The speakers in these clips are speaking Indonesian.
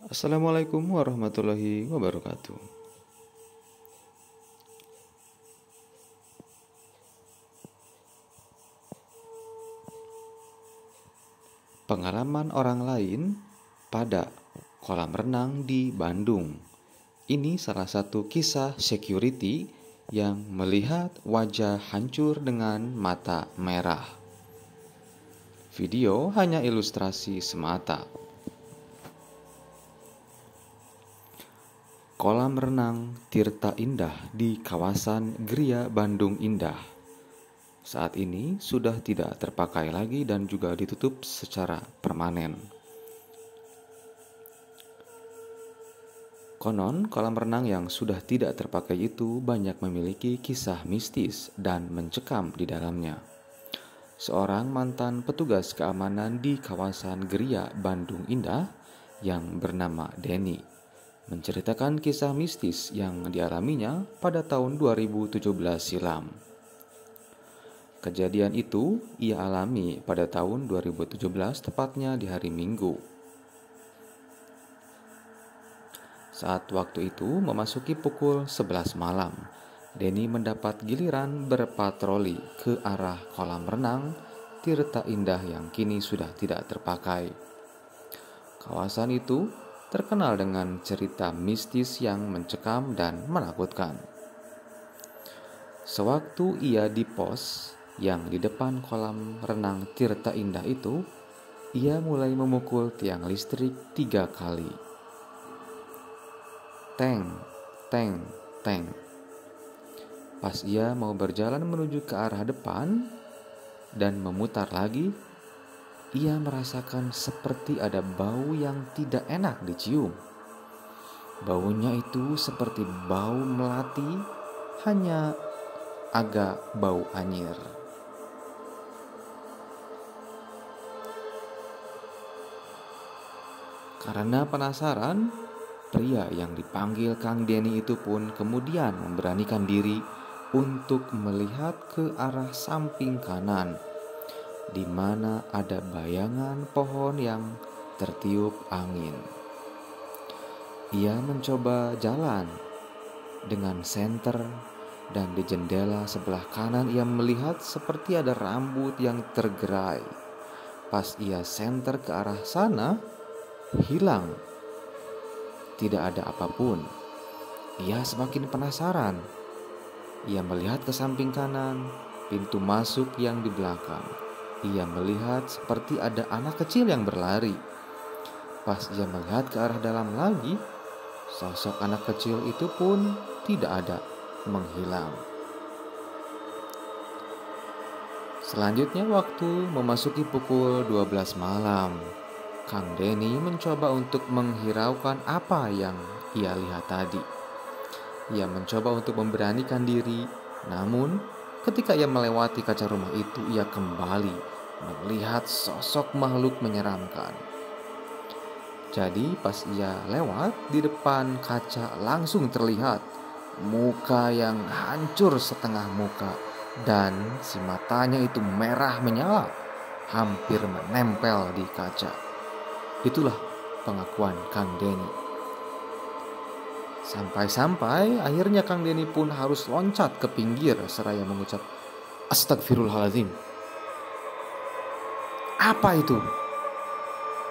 Assalamualaikum warahmatullahi wabarakatuh. Pengalaman orang lain pada kolam renang di Bandung. Ini salah satu kisah security yang melihat wajah hancur dengan mata merah. Video hanya ilustrasi semata. Kolam renang Tirta Indah di kawasan Gria Bandung Indah saat ini sudah tidak terpakai lagi dan juga ditutup secara permanen. Konon, kolam renang yang sudah tidak terpakai itu banyak memiliki kisah mistis dan mencekam di dalamnya. Seorang mantan petugas keamanan di kawasan Gria Bandung Indah yang bernama Denny menceritakan kisah mistis yang dialaminya pada tahun 2017 silam. Kejadian itu ia alami pada tahun 2017, tepatnya di hari Minggu. Saat waktu itu memasuki pukul 11 malam, Denny mendapat giliran berpatroli ke arah kolam renang Tirta Indah yang kini sudah tidak terpakai. Kawasan itu terkenal dengan cerita mistis yang mencekam dan menakutkan. Sewaktu ia di pos yang di depan kolam renang Tirta Indah itu, ia mulai memukul tiang listrik 3 kali. Teng, teng, teng. Pas ia mau berjalan menuju ke arah depan dan memutar lagi, ia merasakan seperti ada bau yang tidak enak dicium. Baunya itu seperti bau melati, hanya agak bau anyir. Karena penasaran, pria yang dipanggil Kang Denny itu pun kemudian memberanikan diri untuk melihat ke arah samping kanan, di mana ada bayangan pohon yang tertiup angin. Ia mencoba jalan dengan senter, dan di jendela sebelah kanan ia melihat seperti ada rambut yang tergerai. Pas ia senter ke arah sana, hilang. Tidak ada apapun. Ia semakin penasaran. Ia melihat ke samping kanan, pintu masuk yang di belakang. Ia melihat seperti ada anak kecil yang berlari. Pas ia melihat ke arah dalam lagi, sosok anak kecil itu pun tidak ada, menghilang. Selanjutnya waktu memasuki pukul 12 malam. Kang Denny mencoba untuk menghiraukan apa yang ia lihat tadi. Ia mencoba untuk memberanikan diri, namun ketika ia melewati kaca rumah itu, ia kembali melihat sosok makhluk menyeramkan. Jadi pas ia lewat di depan kaca langsung terlihat muka yang hancur setengah muka, dan si matanya itu merah menyala, hampir menempel di kaca. Itulah pengakuan Kang Denny. Sampai-sampai akhirnya Kang Denny pun harus loncat ke pinggir seraya mengucap, "Astagfirullahaladzim." Apa itu?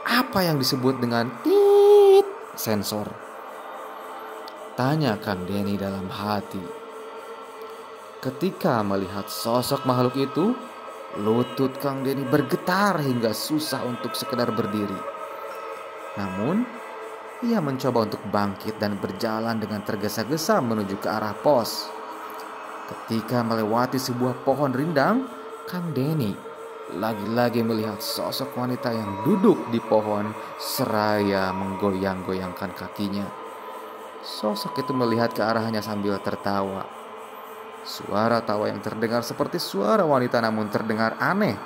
Apa yang disebut dengan tit sensor? Tanya Kang Denny dalam hati. Ketika melihat sosok makhluk itu, lutut Kang Denny bergetar hingga susah untuk sekedar berdiri. Namun, ia mencoba untuk bangkit dan berjalan dengan tergesa-gesa menuju ke arah pos. Ketika melewati sebuah pohon rindang, Kang Denny lagi-lagi melihat sosok wanita yang duduk di pohon seraya menggoyang-goyangkan kakinya. Sosok itu melihat ke arahnya sambil tertawa. Suara tawa yang terdengar seperti suara wanita namun terdengar aneh.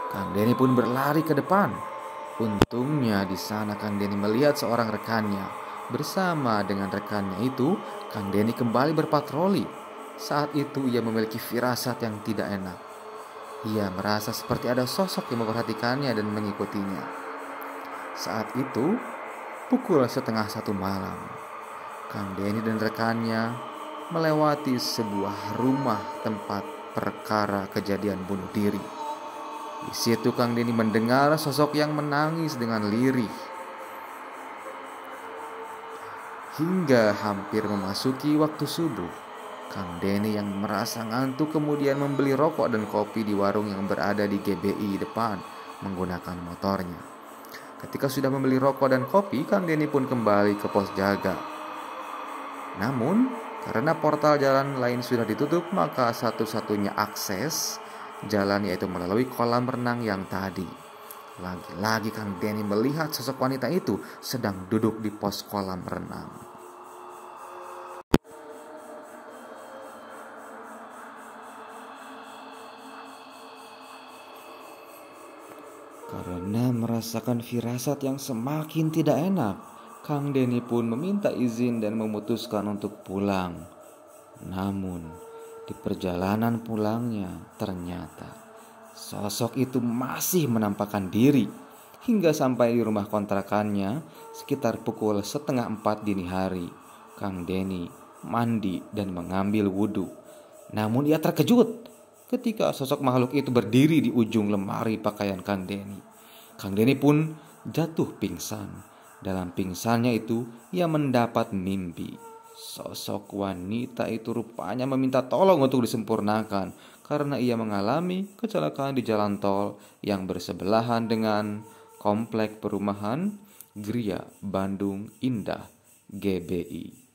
Kang Denny pun berlari ke depan. Untungnya di sana Kang Denny melihat seorang rekannya. Bersama dengan rekannya itu, Kang Denny kembali berpatroli. Saat itu ia memiliki firasat yang tidak enak. Ia merasa seperti ada sosok yang memperhatikannya dan mengikutinya. Saat itu, Pukul setengah 1 malam, Kang Denny dan rekannya melewati sebuah rumah tempat perkara kejadian bunuh diri. Di situ Kang Denny mendengar sosok yang menangis dengan lirih. Hingga hampir memasuki waktu subuh, Kang Denny yang merasa ngantuk kemudian membeli rokok dan kopi di warung yang berada di GBI depan menggunakan motornya. Ketika sudah membeli rokok dan kopi, Kang Denny pun kembali ke pos jaga. Namun, karena portal jalan lain sudah ditutup, maka satu-satunya akses jalan yaitu melalui kolam renang yang tadi. Lagi-lagi Kang Denny melihat sosok wanita itu sedang duduk di pos kolam renang. Karena merasakan firasat yang semakin tidak enak, Kang Denny pun meminta izin dan memutuskan untuk pulang. Namun, di perjalanan pulangnya ternyata sosok itu masih menampakkan diri. Hingga sampai di rumah kontrakannya sekitar pukul 3:30 dini hari, Kang Denny mandi dan mengambil wudhu. Namun ia terkejut ketika sosok makhluk itu berdiri di ujung lemari pakaian Kang Denny. Kang Denny pun jatuh pingsan. Dalam pingsannya itu ia mendapat mimpi. Sosok wanita itu rupanya meminta tolong untuk disempurnakan karena ia mengalami kecelakaan di jalan tol yang bersebelahan dengan komplek perumahan Gria Bandung Indah GBI.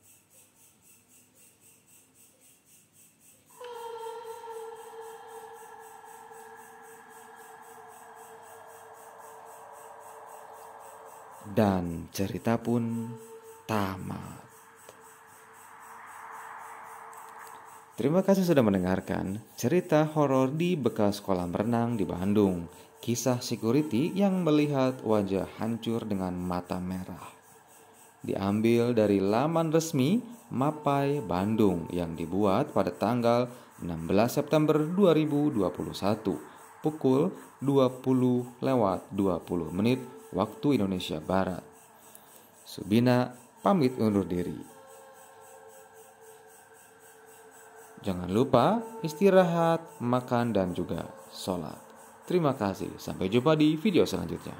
Dan cerita pun tamat. Terima kasih sudah mendengarkan cerita horor di bekas kolam renang di Bandung. Kisah security yang melihat wajah hancur dengan mata merah. Diambil dari laman resmi Mapai Bandung yang dibuat pada tanggal 16 September 2021 pukul 20:20 waktu Indonesia Barat. Subina pamit undur diri. Jangan lupa istirahat, makan, dan juga sholat. Terima kasih. Sampai jumpa di video selanjutnya.